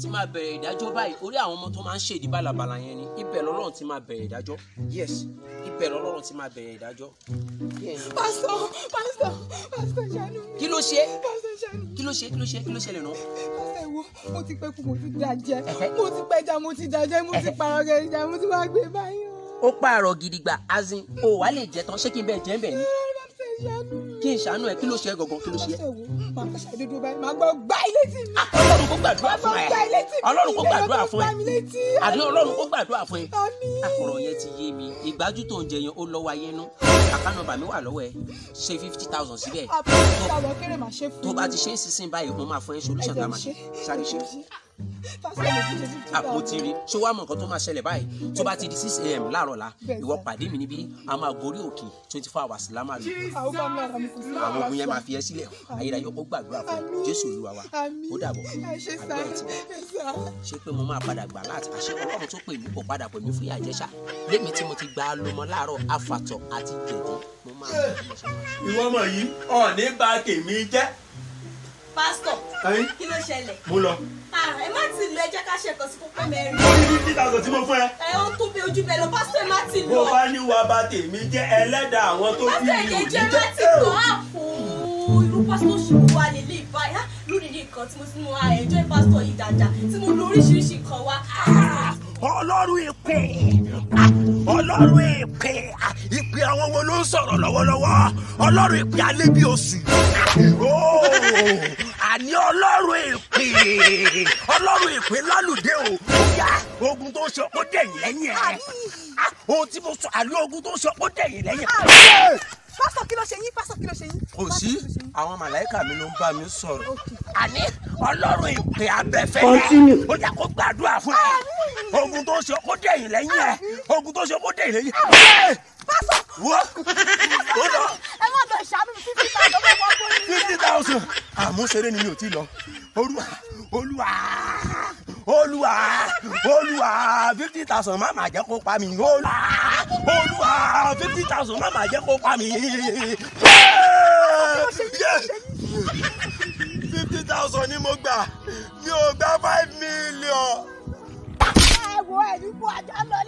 ti máa bẹ̀rẹ̀ ìdájọ́ báyìí orí àwọn ọmọ tó máa ń ṣèdí bálabàla yẹn ni ibẹ̀ lọ́lọ́run ti máa bẹ̀rẹ̀ ìdájọ́ yes ibẹ̀ lọ́lọ́run ti máa bẹ̀rẹ̀ ìdájọ́. pásítọ̀ ṣàánú mi. kí ló ṣe pásítọ̀ ṣàánú mi. kí ló ṣẹlẹ̀ náà. pásítọ̀ ẹ wo mo ti pẹ́ kú mo ti dàjẹ́ mo ti pẹ́jà mo ti dàjẹ́ mo ti pààrọ̀ gẹ̀ẹ́jà mo ti wá gbé báyìí. ó pààrọ̀ gidigba azin o wà lè jẹ tán ṣé kí n bẹ jẹ́ bẹ̀ ni kí n ṣàánú ẹ kí ló ṣe é gangan kí ló ṣe é. máa fẹ́ ṣàdédé báyìí máa gbọ́ gbá ilé tì mí. ọlọ́run kó gbàdúrà fún ẹ ọlọ́run kó gbàdúrà fún ẹ àdé ọlọ́run kó gbàdúrà fún ẹ. àkọ̀rọ̀ yẹn ti yé mi ìgbájú tó ń jẹ yẹn ó lọ́wọ́ ayé nú àkànnàbà mi wà lọ́wọ́ ẹ ṣe 50,000 síbẹ̀. tó bá ti ṣe é sísìn báyìí mo máa fún ẹ solution tá a máa ṣe sáré ṣe. àpótí rí ṣé wàá mọ nǹkan tó máa ṣẹlẹ̀ báyìí tó bá ti di 6 AM láàárọ̀ la ìwọ pàdé mi níbí a máa gorí òkè 24 hours la máa lò. àwọn ogun yẹn máa fi ẹ sílẹ̀ ayérayé ó gbàdúrà fún Jésù Olúwa wa ó dàbọ̀ àdúrà ẹ̀ tí ṣé pé mo máa padà gbà láti àṣẹ Ọlọ́run tó pè mí kó padà pè mí fún ìyà ìjẹsà lémi tí mo ti gba lọmọ láàárọ̀ àfàtọ̀ àti jẹ̀dẹ̀ mo máa. ìwọ ọmọ yìí ọ̀ọ́nì bá tèmi jẹ́. pásítọ̀ kí ló ṣẹlẹ̀. mo lọ. ẹ má ti lọ ẹ jẹ́ ká ṣe nǹkan sí kókó mẹ́rin. mo ní 50,000 tí mo fún ẹ. ẹ ó tó bí ojú bẹ́ẹ̀ lọ pásítọ̀ ẹ má ti lọ. bó bá ní wàá bá tèmi jẹ́ ẹlẹ́dàá àwọn tó bí mi ò ní jẹ́. pásítọ̀ ẹ má ti lọ àpò irú pásítọ̀ ṣòwò wa nílé ìbáyà lónìí ní nǹkan tí mo ti mú ẹjọ́ pásítọ̀ yìí dáadáa tí mo lo oríṣiríṣi nǹkan wá. ọlọ́run ìpè ọlọ́run ìpè àwọn wo ló ń sọ̀rọ̀ lọ́wọ́lọ́wọ́ ọlọ́run ìpè alẹ́ bí oṣù àní ọlọ́run ìpè lálùdé o yá ogun tó ń ṣe ó dẹ̀yìn lẹ́yìn ẹ̀ ohun tí mo sọ àní ogun tó ń ṣe ó dẹ̀yìn lẹ́yìn ẹ̀. pásítọ̀ kí ló ṣe yín pásítọ̀ kí ló ṣe yín. kò sí àwọn màláìkà mi ló ń bá mi sọ̀rọ̀. àní ọlọ́run ìpè abẹ́fẹ́lẹ́ ó yá kó gbàdúrà fún ẹ ogun tó ń ṣe ó dẹ̀yìn lẹ́yìn ẹ̀ ogun tó ń ṣe ó dẹ̀yìn lẹ́yìn ẹ̀. wọ́n ó lọ. ẹ má bẹ ṣàánú 50,000 àmúṣeré ni mi ò tí lọ olúwa 50,000 má máa jẹ́ kó pa mí olúwa 50,000 má máa jẹ́ kó pa mí 50,000 ni mo gbà mi ò gbà 5 million. ẹ wo ẹni kú ajá lọ